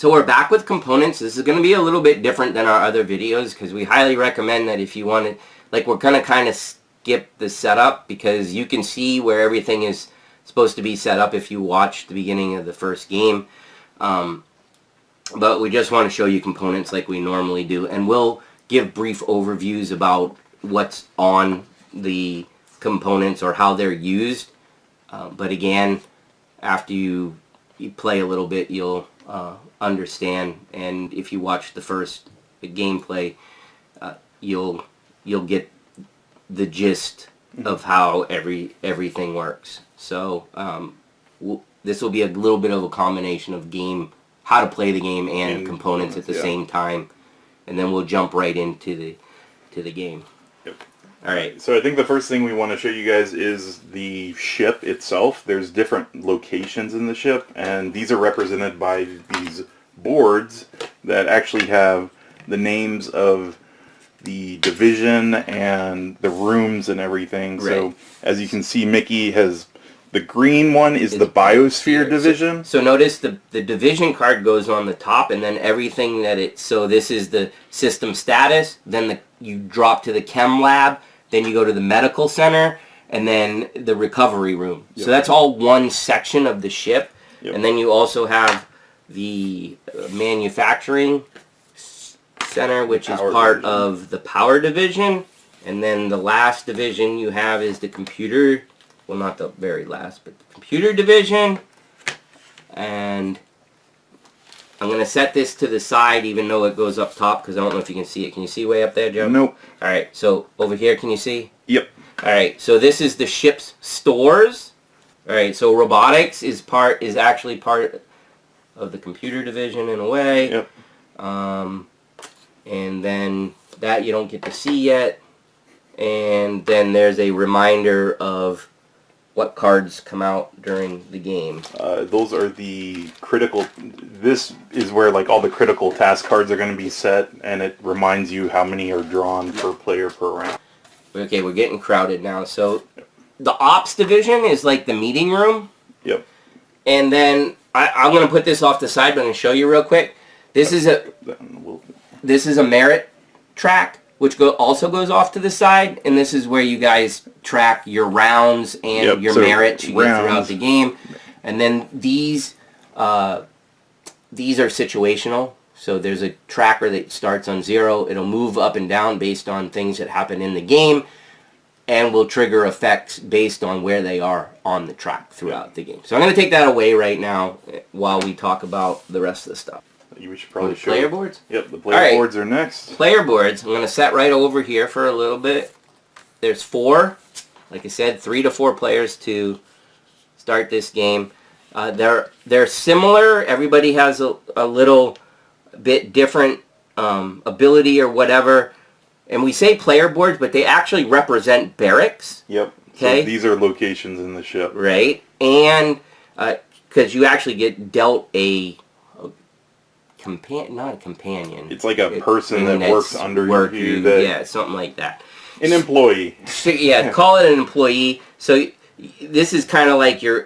So we're back with components. This is going to be a little bit different than our other videos because we highly recommend that if you want to, like, we're going to kind of skip the setup because you can see where everything is supposed to be set up if you watch the beginning of the first game. But we just want to show you components like we normally do, and we'll give brief overviews about what's on the components or how they're used. But again, after you play a little bit, you'll understand, and if you watch the first gameplay, you'll get the gist of how everything works. So this will be a little bit of a combination of how to play the game and components at the same time, and then we'll jump right into the game. Yep. All right. So I think the first thing we want to show you guys is the ship itself. There's different locations in the ship, and these are represented by these boards that actually have the names of the division and the rooms and everything. Right. So as you can see, Mickey has the green one is the Biosphere division. So notice the division card goes on the top, and then everything that so this is the system status, then you drop to the chem lab, then you go to the medical center, and then the recovery room. Yep. So that's all one section of the ship. Yep. And then you also have the manufacturing center, which is part of the power division. And then the last division you have is the computer, well, not the very last, but the computer division. And I'm going to set this to the side even though it goes up top because I don't know if you can see it. Can you see way up there, Joe? Nope. Alright, so over here, can you see? Yep. Alright, so this is the ship's stores. Alright, so robotics is actually part of the computer division in a way. Yep. And then that you don't get to see yet. And then there's a reminder of what cards come out during the game. Those are the critical. This is where like all the critical task cards are going to be set, and it reminds you how many are drawn per player per round. Okay, we're getting crowded now. So the ops division is like the meeting room. Yep. And then I'm going to put this off the side, but I'm going to show you real quick. This is a merit track, which also goes off to the side, and this is where you guys track your rounds and your merits you get throughout the game. And then these are situational, so there's a tracker that starts on 0. It'll move up and down based on things that happen in the game, and will trigger effects based on where they are on the track throughout the game. So I'm going to take that away right now while we talk about the rest of the stuff. We should probably show player boards? Yep, the player boards are next. Player boards, I'm going to set right over here for a little bit. There's 4, like I said, 3 to 4 players to start this game. They're similar. Everybody has a little bit different ability or whatever. And we say player boards, but they actually represent barracks. Yep. Okay. So these are locations in the ship. Right. And because you actually get dealt not a companion. It's like a person that works under you. Yeah, something like that. An employee. So, yeah, call it an employee. So this is kind of like your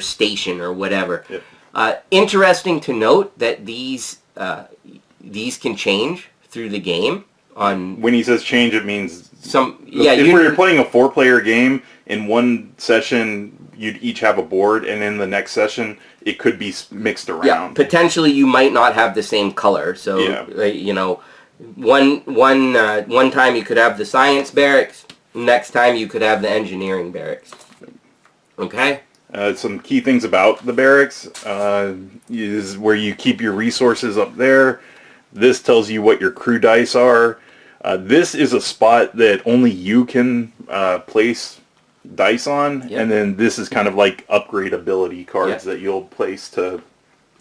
station or whatever. Yep. Interesting to note that these can change through the game. When he says change, it means if you're playing a 4-player game, in one session you'd each have a board, and in the next session it could be mixed around. Yeah, potentially you might not have the same color. So you know, one time you could have the science barracks, next time you could have the engineering barracks. Okay. Some key things about the barracks is where you keep your resources up there. This tells you what your crew dice are. This is a spot that only you can place dice on, and then this is kind of like upgrade ability cards that you'll place to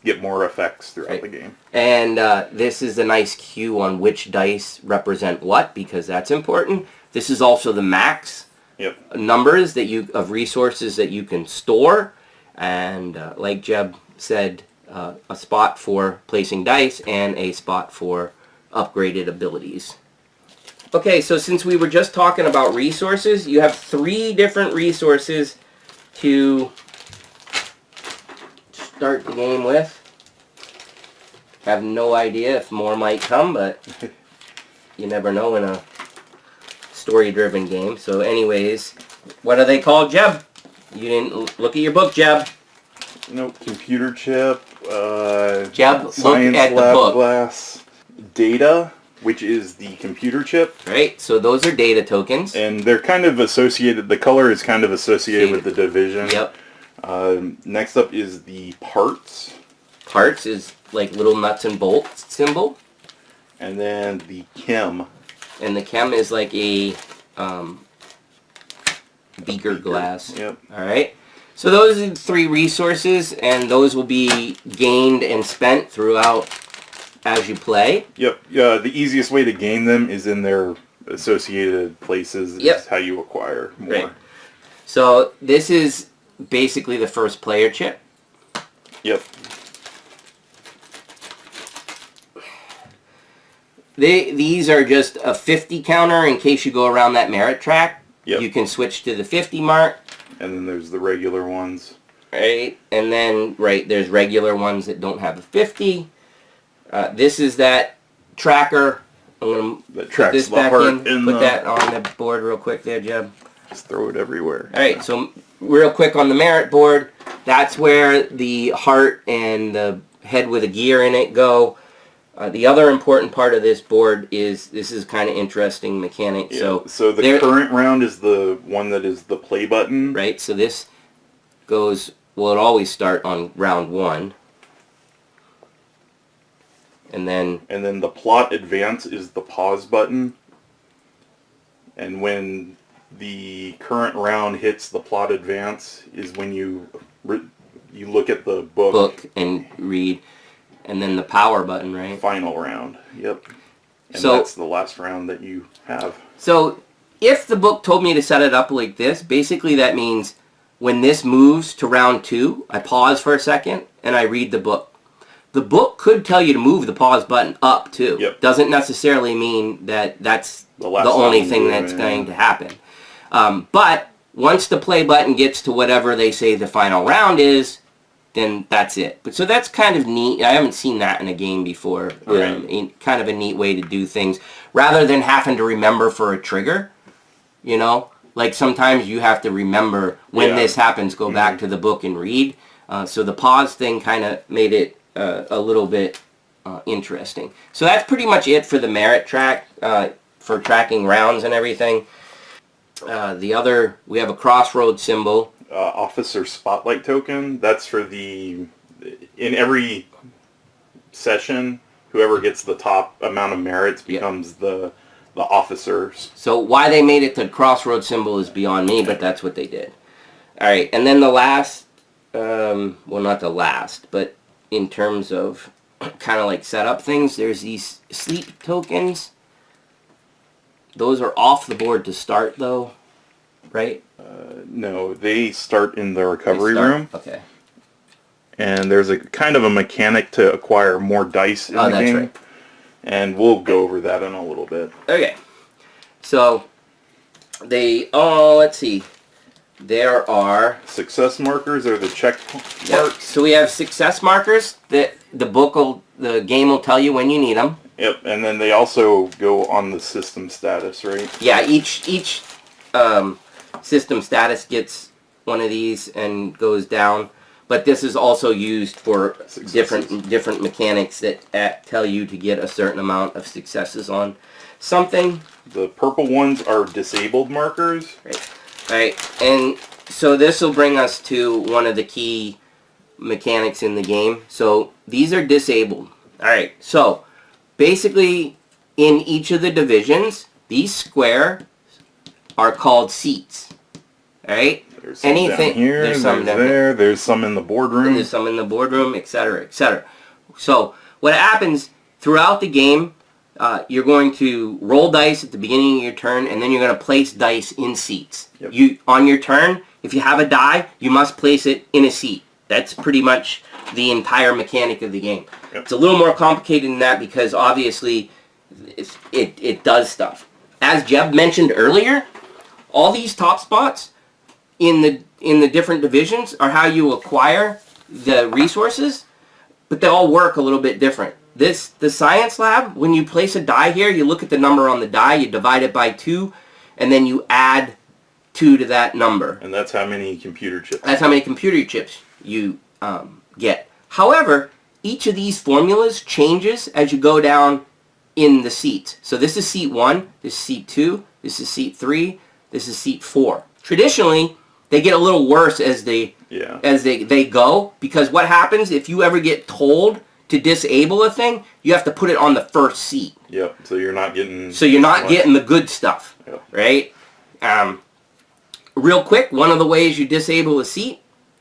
get more effects throughout the game. And this is a nice cue on which dice represent what, because that's important. This is also the max numbers of resources that you can store, and like Jeb said, a spot for placing dice and a spot for upgraded abilities. Okay, so since we were just talking about resources, you have 3 different resources to start the game with. Have no idea if more might come, but you never know in a story-driven game. So anyways, what are they called, Jeb? You didn't look at your book, Jeb. No, computer chip, Jeb, look science at the lab book. glass, data, which is the computer chip. Right, so those are data tokens. And they're kind of associated, the color is kind of associated with the division. Yep. Next up is the parts. Parts is like little nuts and bolts symbol. And then the chem. And the chem is like a beaker glass. Yep. Alright. So those are the 3 resources, and those will be gained and spent throughout as you play. Yep. The easiest way to gain them is in their associated places. Yep. Is how you acquire more. Right. So this is basically the first player chip. Yep. These are just a 50 counter in case you go around that merit track. Yep. You can switch to the 50 mark. And then there's the regular ones. Right, and then, there's regular ones that don't have a 50. This is that tracker. I'm going to put this back in. Put that on the board real quick there, Jeb. Just throw it everywhere. Alright, so real quick on the merit board, that's where the heart and the head with a gear in it go. The other important part of this board is, this is kind of interesting mechanic. Yeah, so the current round is the one that is the play button. Right, so this goes, well, it always start on round 1. And then the plot advance is the pause button. And when the current round hits the plot advance is when you look at the book and read. And then the power button, right? Final round. Yep. And so that's the last round that you have. So if the book told me to set it up like this, basically that means when this moves to round 2, I pause for a second and I read the book. The book could tell you to move the pause button up too. Yep. Doesn't necessarily mean that that's the only thing that's going to happen. But once the play button gets to whatever they say the final round is, then that's it. But so that's kind of neat. I haven't seen that in a game before. Kind of a neat way to do things. Rather than having to remember for a trigger, you know? Like sometimes you have to remember when this happens, go back to the book and read. So the pause thing kind of made it a little bit interesting. So that's pretty much it for the merit track, for tracking rounds and everything. We have a crossroad symbol. Officer spotlight token. That's for in every session, whoever gets the top amount of merits becomes the officer. So why they made it the crossroad symbol is beyond me, but that's what they did. All right, and then the last, well, not the last, but in terms of kind of like setup things, there's these sleep tokens. Those are off the board to start, though, right? No, they start in the recovery room. Okay. And there's a kind of a mechanic to acquire more dice in the game. Right. And we'll go over that in a little bit. Okay. So, let's see. There are... Success markers are the check marks. Yep. So we have success markers that the game will tell you when you need them. Yep, and then they also go on the system status, right? Yeah, each system status gets one of these and goes down, but this is also used for different mechanics that tell you to get a certain amount of successes on something. The purple ones are disabled markers. Right, and so this will bring us to one of the key mechanics in the game. So these are disabled. Alright, so basically in each of the divisions, these squares are called seats. Alright? There's some down here, there's some there, there's some in the boardroom. There's some in the boardroom, etc., etc. So what happens throughout the game, you're going to roll dice at the beginning of your turn, and then you're going to place dice in seats. Yep. On your turn, if you have a die, you must place it in a seat. That's pretty much the entire mechanic of the game. Yep. It's a little more complicated than that because obviously it does stuff. As Jeb mentioned earlier, all these top spots in the different divisions are how you acquire the resources, but they all work a little bit different. The science lab, when you place a die here, you look at the number on the die, you divide it by 2, and then you add 2 to that number. And that's how many computer chips. That's how many computer chips you get. However, each of these formulas changes as you go down in the seats. So this is seat 1, this is seat 2, this is seat 3, this is seat 4. Traditionally, they get a little worse as they go, because what happens if you ever get told to disable a thing, you have to put it on the first seat. Yep. So you're not getting. So you're not getting the good stuff, right? Real quick, one of the ways you disable a seat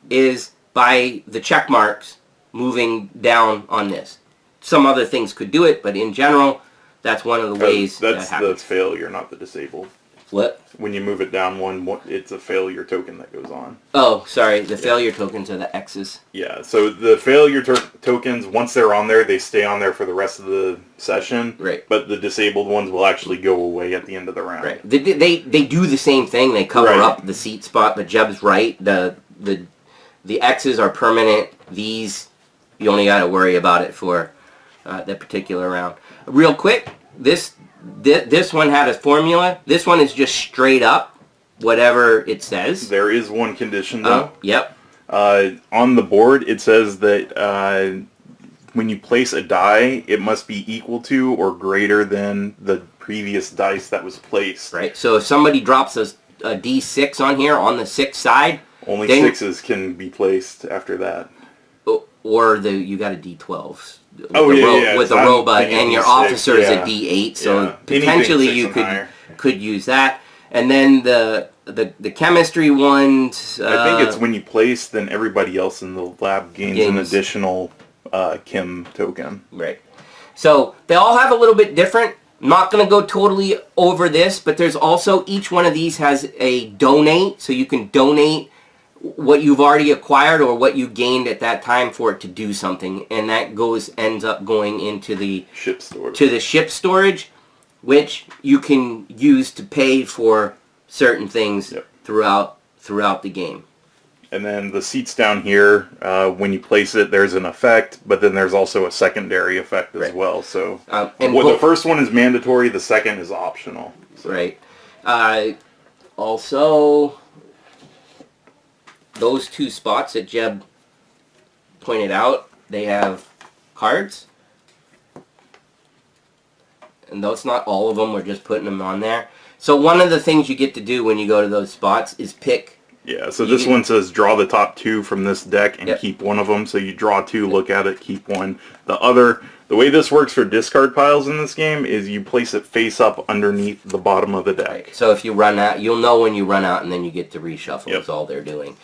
is by the check marks moving down on this. Some other things could do it, but in general, that's one of the ways that's that happens. the failure, not the disabled. What? When you move it down one, it's a failure token that goes on. Oh, sorry. The failure tokens are the X's. Yeah, so the failure tokens, once they're on there, they stay on there for the rest of the session. Right. But the disabled ones will actually go away at the end of the round. Right. They do the same thing. They cover up the seat spot, but Jeb's right. The X's are permanent. These, you only got to worry about it for that particular round. Real quick, this one had a formula. This one is just straight up whatever it says. There is one condition, though. Yep. On the board, it says that when you place a die, it must be equal to or greater than the previous dice that was placed. Right. So if somebody drops a D6 on here on the 6 side, only 6s can be placed after that. Or you got a D12. With the robot, and your officer is a D8, so potentially you could use that. And then the chemistry ones. I think it's when you place, then everybody else in the lab gains an additional chem token. Right. So they all have a little bit different. I'm not going to go totally over this, but there's also, each one of these has a donate, so you can donate what you've already acquired or what you gained at that time for it to do something, and that ends up going into the ship storage. To the ship storage, which you can use to pay for certain things throughout the game. And then the seats down here, when you place it, there's an effect, but then there's also a secondary effect as well. So the first one is mandatory, the second is optional. So. Right. Also, those 2 spots that Jeb pointed out, they have cards. And that's not all of them, we're just putting them on there. So one of the things you get to do when you go to those spots is pick. Yeah, so this one says draw the top 2 from this deck and keep one of them. So you draw 2, look at it, keep one. The way this works for discard piles in this game is you place it face up underneath the bottom of the deck. Right. So if you run out, you'll know when you run out, and then you get to reshuffle. Is all they're doing.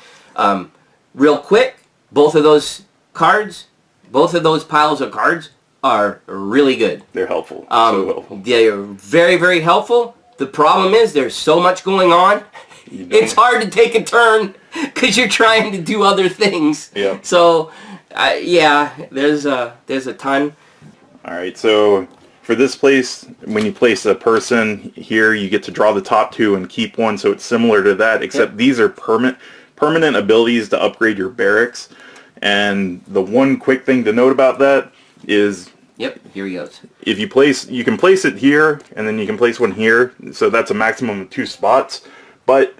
Real quick, both of those piles of cards are really good. They're helpful. So helpful. They're very, very helpful. The problem is there's so much going on. It's hard to take a turn because you're trying to do other things. Yeah. So, there's a ton. All right. So for this place, when you place a person here, you get to draw the top 2 and keep one. So it's similar to that, except these are permanent abilities to upgrade your barracks. And the one quick thing to note about that is... Yep, here he goes. If you can place it here, and then you can place one here. So that's a maximum of 2 spots. But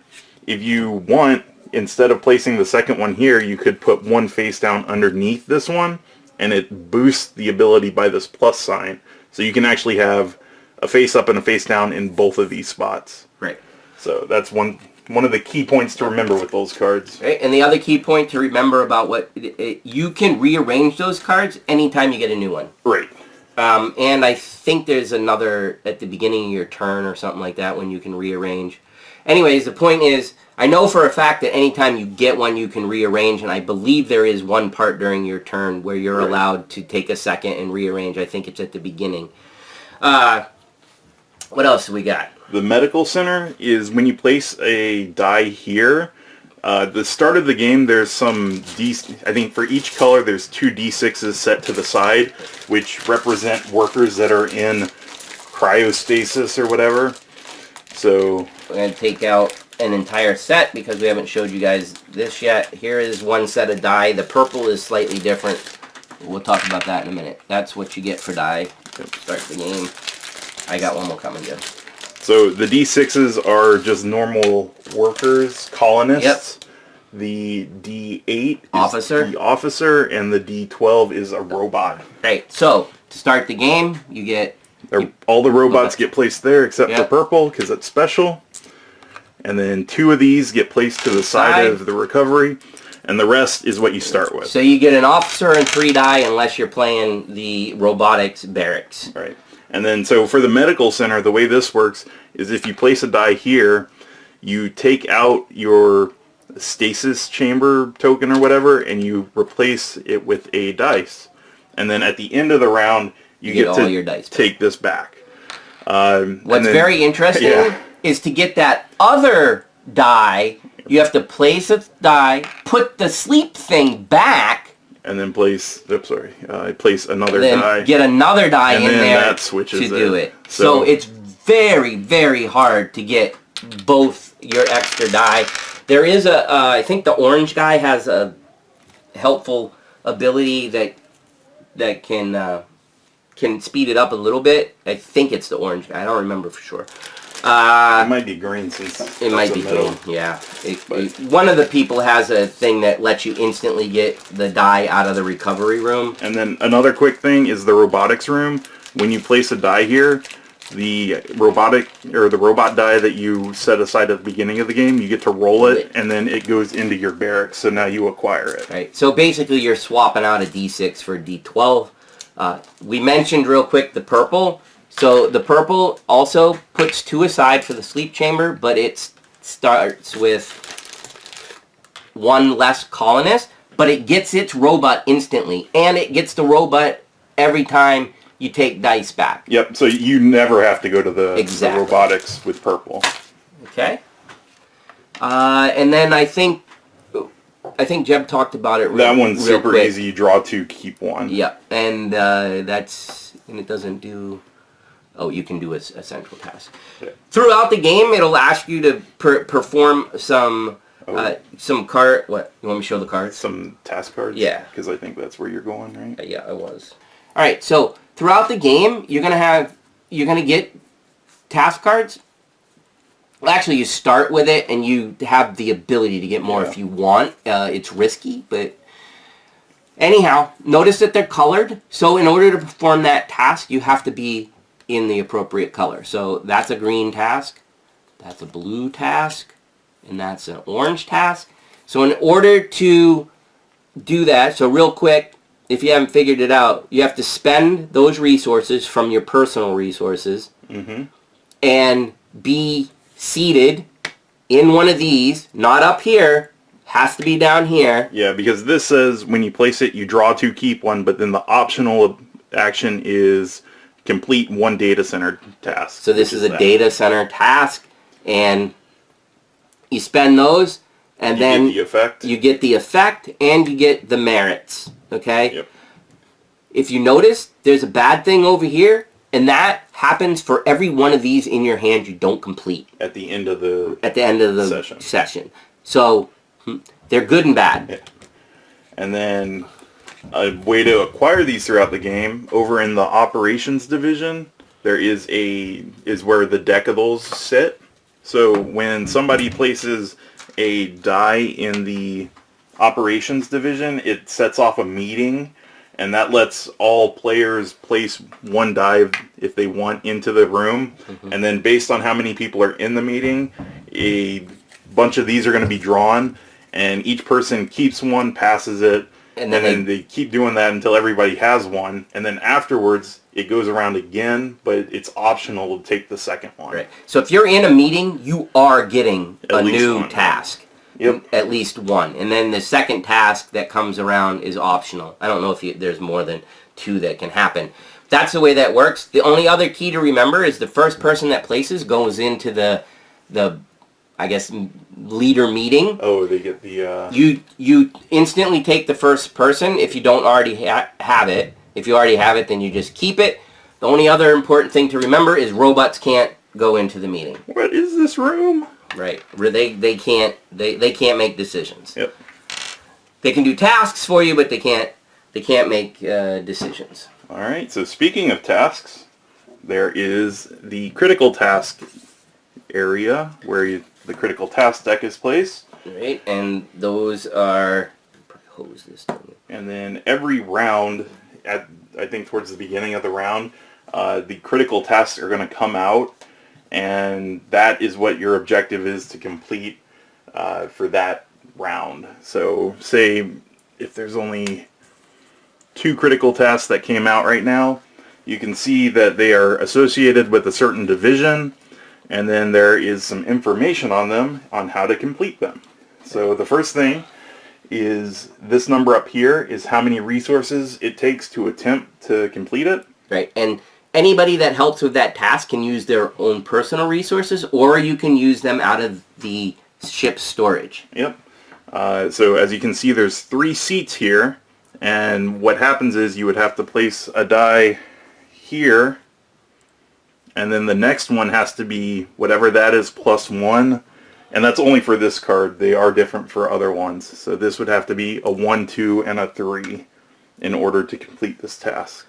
if you want, instead of placing the second one here, you could put one face down underneath this one, and it boosts the ability by this plus sign. So you can actually have a face up and a face down in both of these spots. Right. So that's one of the key points to remember with those cards. Right, and the other key point to remember about you can rearrange those cards anytime you get a new one. Right. And I think there's another at the beginning of your turn or something like that when you can rearrange. Anyways, the point is, I know for a fact that anytime you get one, you can rearrange, and I believe there is one part during your turn where you're allowed to take a second and rearrange. I think it's at the beginning. What else do we got? The medical center is when you place a die here. The start of the game, there's some I think for each color, there's 2 D6s set to the side, which represent workers that are in cryostasis or whatever. So we're going to take out an entire set because we haven't showed you guys this yet. Here is one set of die. The purple is slightly different. We'll talk about that in a minute. That's what you get for die. Start the game. I got one more coming, Jim. So the D6s are just normal workers, colonists. Yep. The D8 is officer. the officer, and the D12 is a robot. Right. So to start the game, you get all the robots get placed there except for purple because it's special. And then 2 of these get placed to the side of the recovery, and the rest is what you start with. So you get an officer and 3 die unless you're playing the robotics barracks. Right. And then so for the medical center, the way this works is if you place a die here, you take out your stasis chamber token or whatever, and you replace it with a dice. And then at the end of the round, you get all to your dice take this back. What's very interesting is to get that other die, you have to place a die, put the sleep thing back, and then place, place another die. Get another die in there that switches to do it. So it's very, very hard to get both your extra die. There is I think the orange guy has a helpful ability that can speed it up a little bit. I think it's the orange guy. I don't remember for sure. It might be green since it might be green. Yeah. One of the people has a thing that lets you instantly get the die out of the recovery room. And then another quick thing is the robotics room. When you place a die here, the robot die that you set aside at the beginning of the game, you get to roll it, and then it goes into your barracks. So now you acquire it. Right. So basically, you're swapping out a D6 for a D12. We mentioned real quick the purple. So the purple also puts 2 aside for the sleep chamber, but it starts with 1 less colonist, but it gets its robot instantly, and it gets the robot every time you take dice back. Yep, so you never have to go to the robotics with purple. Okay. And then I think Jeb talked about it that one's real super quick. easy. You draw 2, keep 1. Yep, and it doesn't do... Oh, you can do a central task. Yeah. Throughout the game, it'll ask you to perform some card... What? You want me to show the cards? Some task cards? Yeah. Because I think that's where you're going, right? Yeah, I was. All right, so throughout the game, you're gonna get task cards. Well, actually, you start with it, and you have the ability to get more if you want. It's risky, but anyhow, notice that they're colored. So in order to perform that task, you have to be in the appropriate color. So that's a green task, that's a blue task, and that's an orange task. So in order to do that, so real quick, if you haven't figured it out, you have to spend those resources from your personal resources and be seated in one of these, not up here, has to be down here. Yeah, because this says when you place it, you draw 2, keep 1, but then the optional action is complete 1 data center task. So this is a data center task, and you spend those, and then get the effect. You get the effect, and you get the merits. Okay? Yep. If you notice, there's a bad thing over here, and that happens for every one of these in your hand you don't complete. At the end of the session. So they're good and bad. Yeah. And then a way to acquire these throughout the game, over in the operations division, there is where the deck of those sit. So when somebody places a die in the operations division, it sets off a meeting, and that lets all players place 1 die if they want into the room. And then based on how many people are in the meeting, a bunch of these are going to be drawn, and each person keeps 1, passes it, and then they keep doing that until everybody has 1, and then afterwards it goes around again, but it's optional to take the second one. Right. So if you're in a meeting, you are getting a new 1. task. Yep. At least 1. And then the second task that comes around is optional. I don't know if there's more than 2 that can happen. That's the way that works. The only other key to remember is the first person that places goes into the I guess, leader meeting. Oh, they get the... You instantly take the first person if you don't already have it. If you already have it, then you just keep it. The only other important thing to remember is robots can't go into the meeting. What is this room? Right. They can't make decisions. Yep. They can do tasks for you, but they can't make decisions. All right. So speaking of tasks, there is the critical task area where the critical task deck is placed. Right, and those are hose this thing. And then every round, I think towards the beginning of the round, the critical tasks are going to come out, and that is what your objective is to complete for that round. So say if there's only 2 critical tasks that came out right now, you can see that they are associated with a certain division, and then there is some information on them on how to complete them. So the first thing is this number up here is how many resources it takes to attempt to complete it. Right, and anybody that helps with that task can use their own personal resources, or you can use them out of the ship's storage. Yep. So as you can see, there's 3 seats here, and what happens is you would have to place a die here, and then the next one has to be whatever that is plus 1, and that's only for this card. They are different for other ones. So this would have to be a 1, 2, and a 3 in order to complete this task.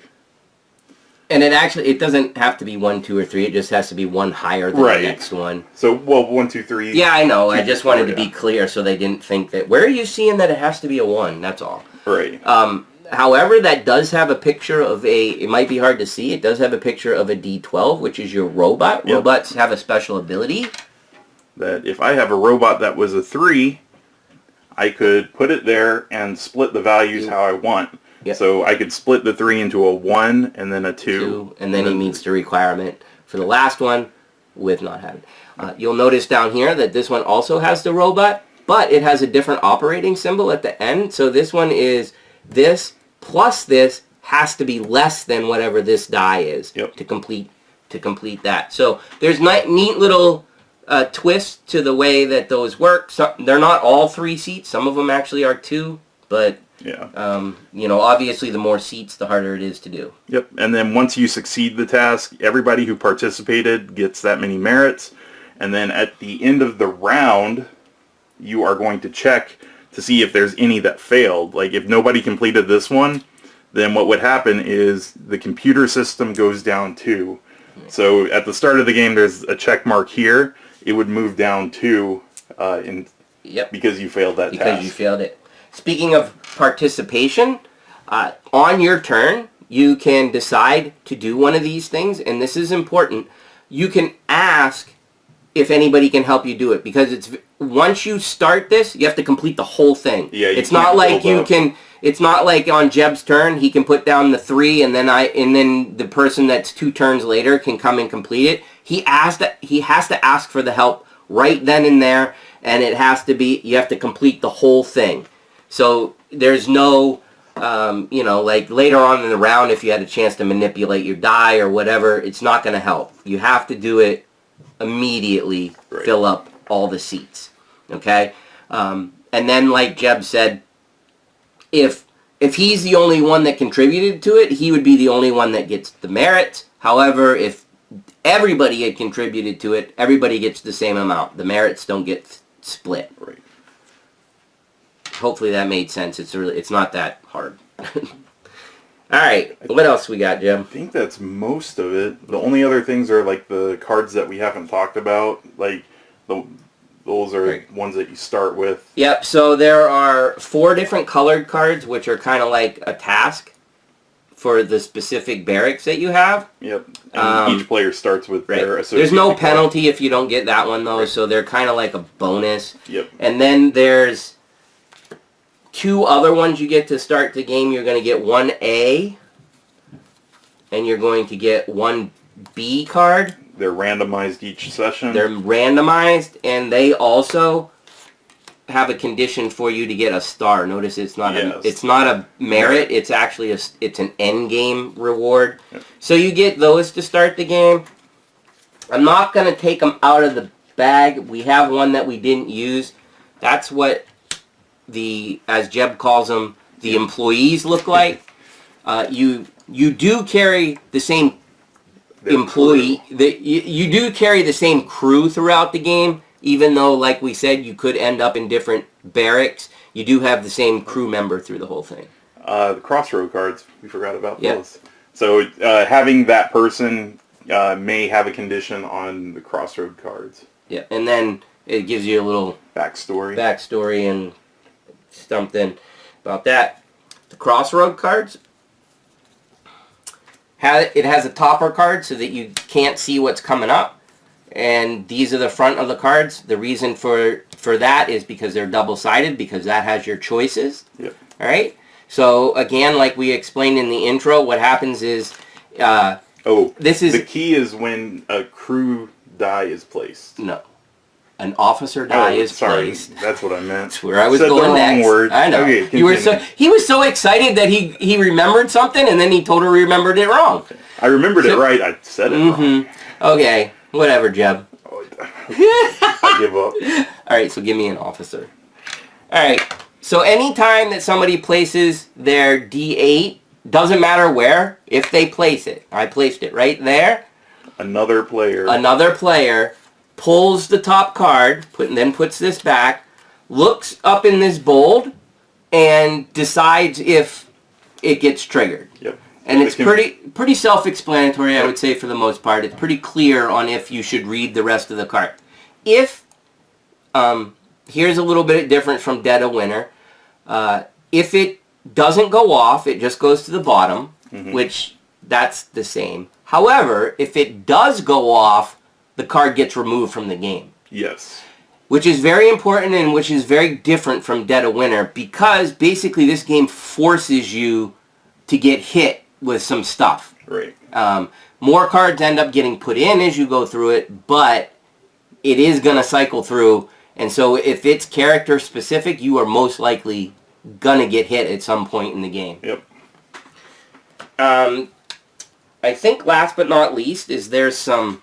And it doesn't have to be 1, 2, or 3. It just has to be one higher than the next one. So, well, 1, 2, 3. Yeah, I know. I just wanted to yeah. be clear so they didn't think that. Where are you seeing that it has to be a 1? That's all. Right. However, that does have a picture of it might be hard to see, it does have a picture of a D12, which is your robot. Yep. Robots have a special ability. That if I have a robot that was a 3, I could put it there and split the values how I want. Yep. So I could split the 3 into a 1 and then a 2. And then he meets the requirement for the last one with not having. You'll notice down here that this one also has the robot, but it has a different operating symbol at the end. So this one is this plus this has to be less than whatever this die is to complete that. So there's neat little twist to the way that those work. So they're not all 3 seats. Some of them actually are 2, but yeah. Obviously the more seats, the harder it is to do. Yep. And then once you succeed the task, everybody who participated gets that many merits. And then at the end of the round, you are going to check to see if there's any that failed. Like if nobody completed this one, then what would happen is the computer system goes down 2. So at the start of the game, there's a check mark here. It would move down 2 because you failed that task. Because you failed it. Speaking of participation, on your turn, you can decide to do one of these things, and this is important. You can ask if anybody can help you do it, because once you start this, you have to complete the whole thing. Yeah, it's not like you can. It's not like on Jeb's turn he can put down the 3, and then the person that's 2 turns later can come and complete it. He has to ask for the help right then and there, and it has to be. You have to complete the whole thing. So there's no, like later on in the round, if you had a chance to manipulate your die or whatever, it's not going to help. You have to do it immediately, fill up all the seats, okay? And then, like Jeb said, if he's the only one that contributed to it, he would be the only one that gets the merit. However, if everybody had contributed to it, everybody gets the same amount. The merits don't get split. Right. Hopefully that made sense. It's not that hard. All right, what else we got, Jim? I think that's most of it. The only other things are like the cards that we haven't talked about. Like those are ones that you start with. Yep. So there are 4 different colored cards, which are kind of like a task for the specific barracks that you have. Yep. And each player starts with their associated There's no card. penalty if you don't get that one though, so they're kind of like a bonus. Yep. And then there's 2 other ones you get to start the game. You're going to get 1A, and you're going to get 1B card. They're randomized each session. They're randomized, and they also have a condition for you to get a star. Notice it's not a merit. It's actually it's an end game reward. Yep. So you get those to start the game. I'm not going to take them out of the bag. We have one that we didn't use. That's what as Jeb calls them, the employees look like. You do carry the same employee. You do carry the same crew throughout the game, even though, like we said, you could end up in different barracks, you do have the same crew member through the whole thing. The crossroad cards, we forgot about those. So having that person may have a condition on the crossroad cards. Yeah, and then it gives you a little backstory and something about that. The crossroad cards, it has a topper card so that you can't see what's coming up. And these are the front of the cards. The reason for that is because they're double-sided, because that has your choices. Yep. All right? So, again, like we explained in the intro, what happens is... the key is when a crew die is placed. No. An officer die is placed. That's what I meant. That's where I was going next. Word. I know. Okay, he was so excited that he remembered something, and then he totally remembered it wrong. I remembered it right. I said it wrong. Okay. Whatever, Jeb. I give up. All right, so give me an officer. All right. So anytime that somebody places their D8, doesn't matter where, if they place it. I placed it right there. Another player pulls the top card, then puts this back, looks up in this bold, and decides if it gets triggered. Yep. And it's pretty self-explanatory, I would say, for the most part. It's pretty clear on if you should read the rest of the card. If, here's a little bit different from Dead of Winter. If it doesn't go off, it just goes to the bottom, which that's the same. However, if it does go off, the card gets removed from the game. Yes. Which is very important and which is very different from Dead of Winter, because basically this game forces you to get hit with some stuff. Right. More cards end up getting put in as you go through it, but it is going to cycle through. And so if it's character specific, you are most likely going to get hit at some point in the game. Yep. I think last but not least is there's some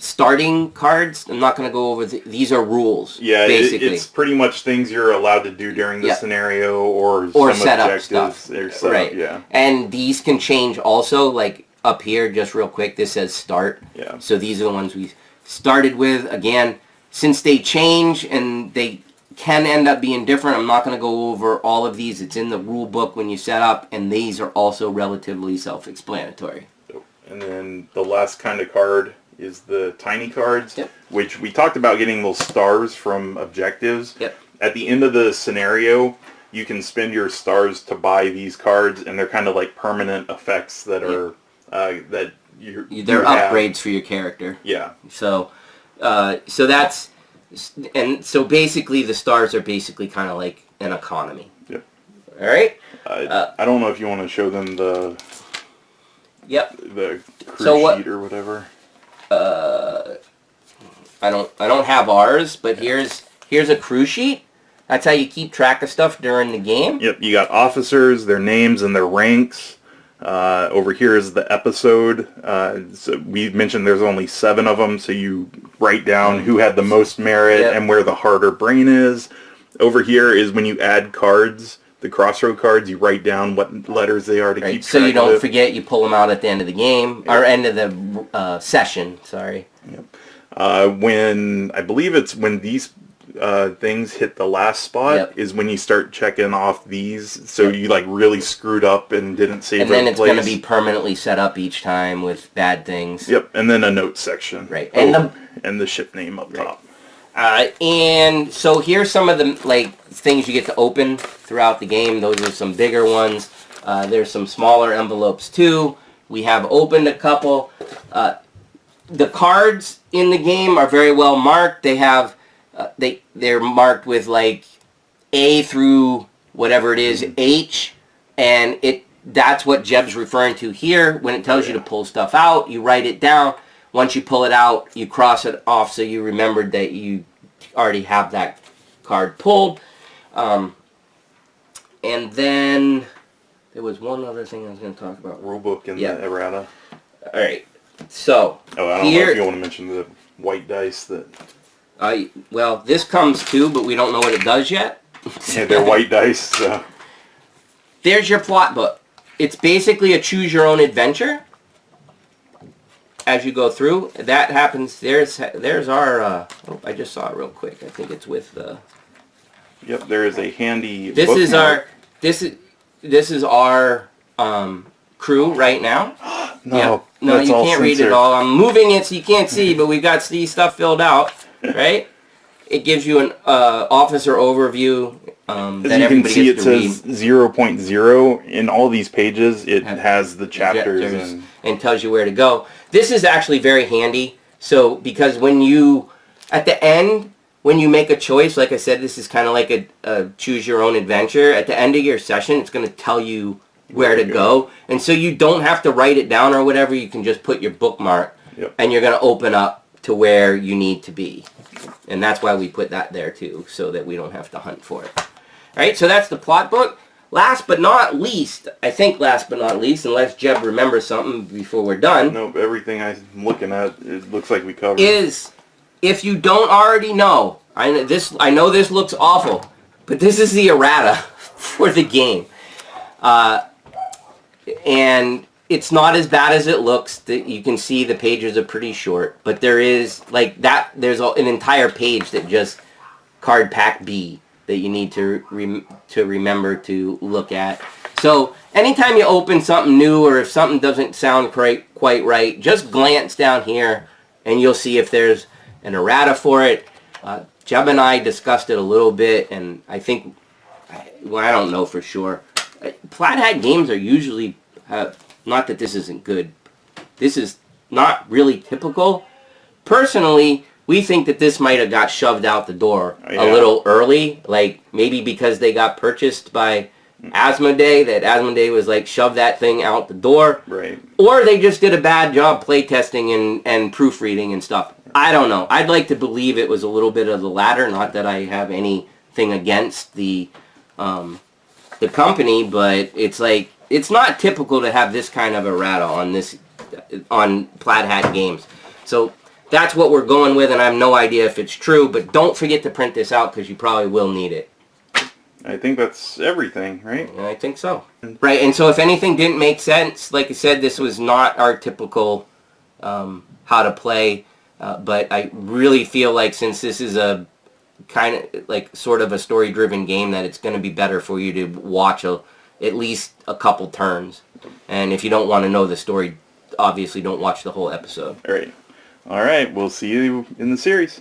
starting cards. I'm not going to go over these are rules. Yeah, basically. it's pretty much things you're allowed to do during the scenario or some set up objectives. stuff. Right. Yeah. And these can change also. Like up here, just real quick, this says start. Yeah. So these are the ones we started with. Again, since they change and they can end up being different, I'm not going to go over all of these. It's in the rule book when you set up, and these are also relatively self-explanatory. And then the last kind of card is the tiny cards, which we talked about getting those stars from objectives. Yep. At the end of the scenario, you can spend your stars to buy these cards, and they're kind of like permanent effects that are that they're upgrades for your character. Yeah. So that's, and so basically the stars are basically kind of like an economy. Yep. All right. I don't know if you want to show them the crew sheet or whatever. I don't have ours, but here's a crew sheet. That's how you keep track of stuff during the game. Yep, you got officers, their names and their ranks. Over here is the episode. So we mentioned there's only 7 of them, so you write down who had the most merit and where the harder brain is. Over here is when you add cards, the crossroad cards, you write down what letters they are to keep track so you don't of it. forget, you pull them out at the end of the game, or end of the session, sorry. Yep. When, I believe it's when these things hit the last spot is when you start checking off these, so you like really screwed up and didn't save and then it's going to be permanently set up each time with bad things. Yep, and then a notes section. Right. And the ship name up top. And so here's some of the things you get to open throughout the game. Those are some bigger ones. There's some smaller envelopes too. We have opened a couple. The cards in the game are very well marked. They have they're marked with like A through whatever it is, H, and that's what Jeb's referring to here. When it tells you to pull stuff out, you write it down. Once you pull it out, you cross it off so you remembered that you already have that card pulled. And then there was one other thing I was going to talk about. Rulebook and the errata. All right. So I don't know if you want to mention the white dice that. Well, this comes too, but we don't know what it does yet. Yeah, they're white dice. So. There's your plot book. It's basically a choose your own adventure. as you go through. That happens. There's our. Oh, I just saw it real quick. I think it's with the. Yep, there is a handy. This is bookmark. this is our crew right now. No, Yeah. No, that's you all can't read censored. it all. I'm moving it so you can't see, but we've got the stuff filled out, right? It gives you an officer overview As that you can everybody see, it gets to read. says 0.0 in all these pages. It has the chapters and tells you where to go. This is actually very handy. So because when you at the end when you make a choice, like I said, this is kind of like a choose your own adventure. At the end of your session, it's going to tell you where to go, and so you don't have to write it down or whatever. You can just put your bookmark, and you're going to open up to where you need to be, and that's why we put that there too, so that we don't have to hunt for it. All right, so that's the plot book. Last but not least, I think last but not least, unless Jeb remembers something before we're done. Nope, everything I'm looking at, it looks like we covered. Is, if you don't already know, I know this looks awful, but this is the errata for the game. And it's not as bad as it looks. You can see the pages are pretty short, but there is, like that, there's an entire page that just card pack B that you need to remember to look at. So anytime you open something new, or if something doesn't sound quite right, just glance down here and you'll see if there's an errata for it. Jeb and I discussed it a little bit, and I think, well, I don't know for sure. Flat Hat games are usually, not that this isn't good, this is not really typical. Personally, we think that this might have got shoved out the door a little early, like maybe because they got purchased by Asmodee, that Asmodee was like, shove that thing out the door. Right. Or they just did a bad job playtesting and proofreading and stuff. I don't know. I'd like to believe it was a little bit of the latter, not that I have anything against the company, but it's like, it's not typical to have this kind of errata on Plaid Hat games. So that's what we're going with, and I have no idea if it's true, but don't forget to print this out because you probably will need it. I think that's everything, right? I think so. Right, and so if anything didn't make sense, like I said, this was not our typical how to play, but I really feel like since this is a kind of like sort of a story-driven game, that it's going to be better for you to watch at least a couple turns. And if you don't want to know the story, obviously don't watch the whole episode. All right. We'll see you in the series.